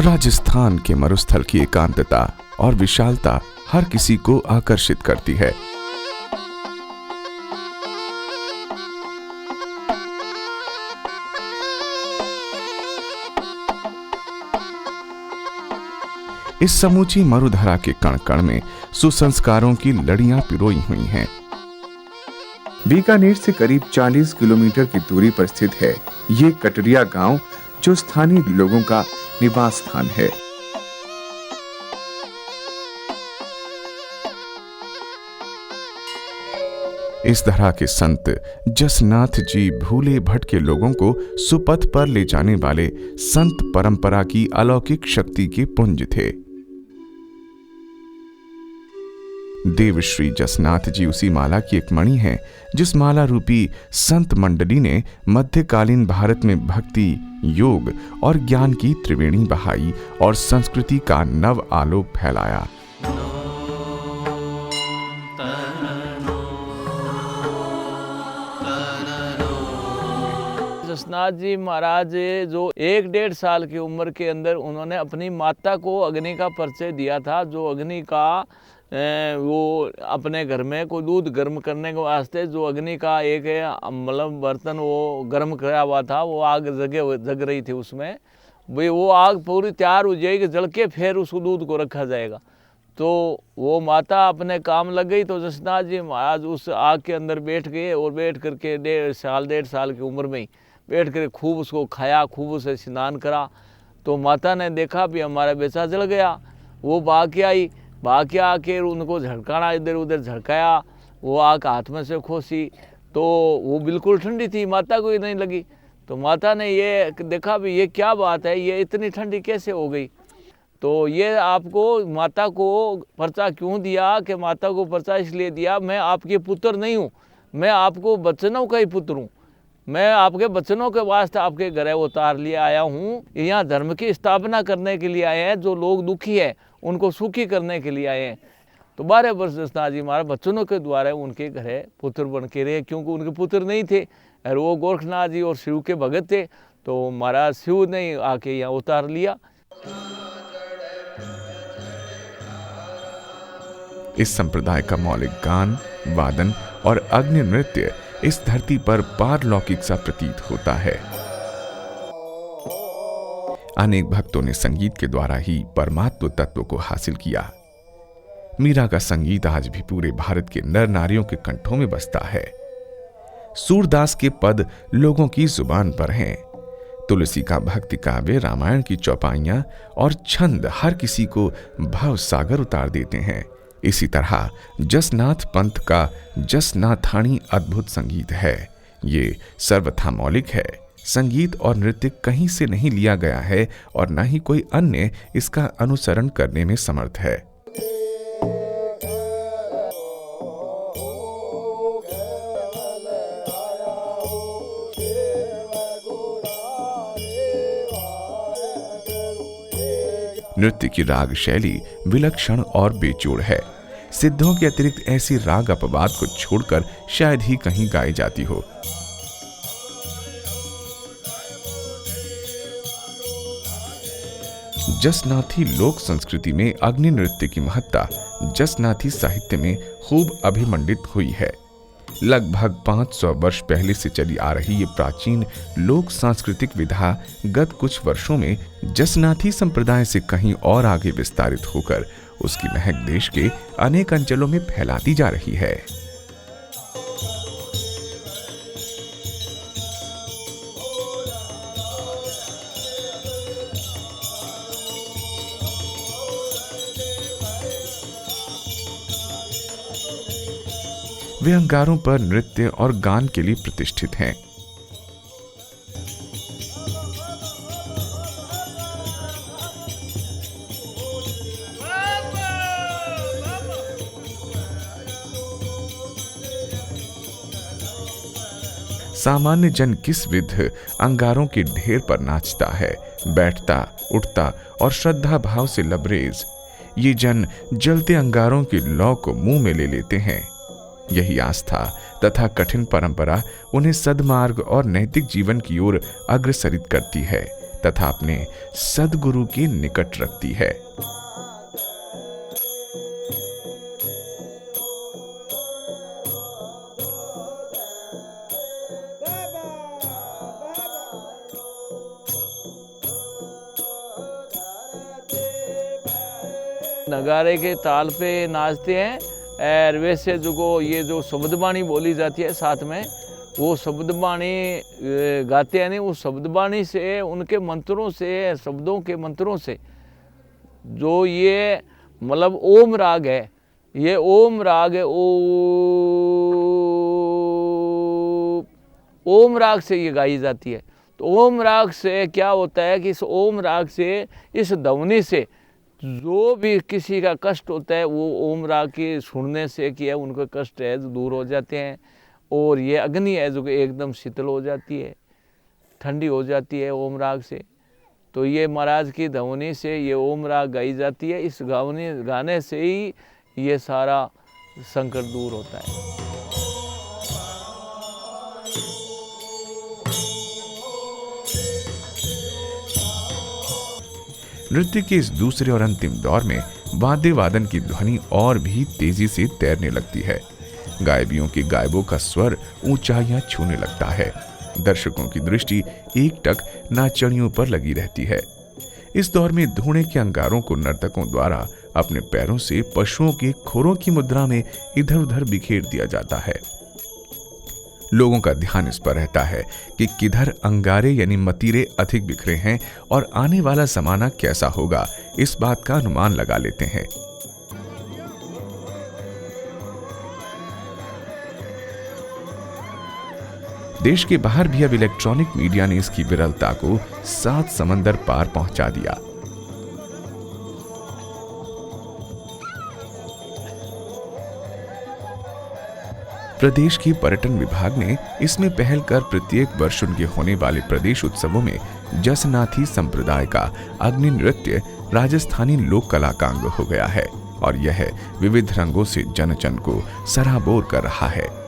राजस्थान के मरुस्थल की एकांतता और विशालता हर किसी को आकर्षित करती है। इस समूची मरुधरा के कण कण में सुसंस्कारों की लड़ियां पिरोई हुई हैं। बीकानेर से करीब 40 किलोमीटर की दूरी पर स्थित है ये कटरिया गांव, जो स्थानीय लोगों का निवास स्थान है। इस तरह के संत जसनाथ जी भूले भटके लोगों को सुपथ पर ले जाने वाले संत परंपरा की अलौकिक शक्ति के पुंज थे। देवश्री जसनाथ जी उसी माला की एक मणि है जिस माला रूपी संत मंडली ने मध्यकालीन भारत में भक्ति, योग और ज्ञान की त्रिवेणी बहाई और संस्कृति का नव आलोक फैलाया। जसनाथ जी महाराज जो 1-1.5 साल की उम्र के अंदर उन्होंने अपनी माता को अग्नि का परिचय दिया था। जो अग्नि का वो अपने घर में कोई दूध गर्म करने के वास्ते जो अग्नि का एक मतलब बर्तन वो गर्म कराया हुआ था, वो आग जग रही थी उसमें। भाई वो आग पूरी तैयार हो जाएगी, जल के फिर उस दूध को रखा जाएगा। तो वो माता अपने काम लग गई। तो जसनाथ जी महाराज उस आग के अंदर बैठ गए और बैठ करके 1.5 साल की उम्र में ही बैठ कर खूब उसको खाया, खूब उसे स्नान करा। तो माता ने देखा भी हमारा बेचा जल गया। वो भाग के आके उनको झड़काना, इधर उधर झड़काया। वो आग हाथ में से खोसी तो वो बिल्कुल ठंडी थी, माता को ही नहीं लगी। तो माता ने ये देखा भी ये क्या बात है, ये इतनी ठंडी कैसे हो गई। तो ये आपको माता को पर्चा क्यों दिया कि माता को पर्चा इसलिए दिया, मैं आपके पुत्र नहीं हूँ, मैं आपको बच्चनों का ही पुत्र हूँ। मैं आपके बच्चनों के वास्ते आपके घर उतार लिए आया हूँ। यहाँ धर्म की स्थापना करने के लिए आए हैं। जो लोग दुखी है उनको सुखी करने के लिए आए हैं। तो 12 वर्ष जसनाथ जी महाराज बच्चनों के द्वारा उनके घर पुत्र बन के रहे, क्योंकि उनके पुत्र नहीं थे और वो गोरखनाथ जी और शिव के भगत थे। तो महाराज शिव ने आके यहाँ उतार लिया। इस संप्रदाय का मौलिक गान, वादन और अग्नि नृत्य इस धरती पर पारलौकिक सा प्रतीत होता है। अनेक भक्तों ने संगीत के द्वारा ही परमात्म तत्व को हासिल किया। मीरा का संगीत आज भी पूरे भारत के नर नारियों के कंठों में बजता है। सूरदास के पद लोगों की जुबान पर हैं। तुलसी का भक्ति काव्य, रामायण की चौपाइयां और छंद हर किसी को भाव सागर उतार देते हैं। इसी तरह जसनाथ पंथ का जसनाथानी अद्भुत संगीत है। ये सर्वथा मौलिक है। संगीत और नृत्य कहीं से नहीं लिया गया है और न ही कोई अन्य इसका अनुसरण करने में समर्थ है। नृत्य की राग शैली विलक्षण और बेजोड़ है। सिद्धों के अतिरिक्त ऐसी राग अपवाद को छोड़कर शायद ही कहीं गाई जाती हो। जसनाथी लोक संस्कृति में अग्नि नृत्य की महत्ता जसनाथी साहित्य में खूब अभिमंडित हुई है। लगभग 500 वर्ष पहले से चली आ रही ये प्राचीन लोक सांस्कृतिक विधा गत कुछ वर्षों में जसनाथी संप्रदाय से कहीं और आगे विस्तारित होकर उसकी महक देश के अनेक अंचलों में फैलाती जा रही है। वे अंगारों पर नृत्य और गान के लिए प्रतिष्ठित हैं। सामान्य जन किस विध अंगारों के ढेर पर नाचता है, बैठता, उठता और श्रद्धा भाव से लबरेज। ये जन जलते अंगारों की लौ को मुंह में ले लेते हैं। यही आस्था तथा कठिन परंपरा उन्हें सद्मार्ग और नैतिक जीवन की ओर अग्रसरित करती है। तथा अपने सद्गुरु के निकट रखती है। नगारे के ताल पे नाचते हैं और वैसे जो शब्दबाणी बोली जाती है साथ में, वो शब्दबाणी गाते हैं नहीं, उस शब्दबाणी से, उनके मंत्रों से, शब्दों के मंत्रों से जो ये मतलब ओम राग है, ये ओम राग है, ओम राग से ये गाई जाती है। तो ओम राग से क्या होता है कि इस ओम राग से, इस ध्वनि से जो भी किसी का कष्ट होता है वो ओम राग के सुनने से किया उनका कष्ट है जो दूर हो जाते हैं। और ये अग्नि है जो एकदम शीतल हो जाती है, ठंडी हो जाती है ओम राग से। तो ये महाराज की ध्वनि से ये ओम राग गाई जाती है। इस गाने से ही ये सारा संकट दूर होता है। नृत्य के इस दूसरे और अंतिम दौर में वाद्य वादन की ध्वनि और भी तेजी से तैरने लगती है। गायबियों के गायबों का स्वर ऊंचाइयां छूने लगता है। दर्शकों की दृष्टि एकटक नाचणियों पर लगी रहती है। इस दौर में धूणे के अंगारों को नर्तकों द्वारा अपने पैरों से पशुओं के खुरों की मुद्रा में इधर उधर बिखेर दिया जाता है। लोगों का ध्यान इस पर रहता है कि किधर अंगारे यानी मतीरे अधिक बिखरे हैं और आने वाला जमाना कैसा होगा, इस बात का अनुमान लगा लेते हैं। देश के बाहर भी अब इलेक्ट्रॉनिक मीडिया ने इसकी विरलता को 7 समंदर पार पहुंचा दिया। प्रदेश की पर्यटन विभाग ने इसमें पहल कर प्रत्येक वर्ष उनके होने वाले प्रदेश उत्सवों में जसनाथी संप्रदाय का अग्नि नृत्य राजस्थानी लोक कला का अंग हो गया है और यह विविध रंगों से जन को सराबोर कर रहा है।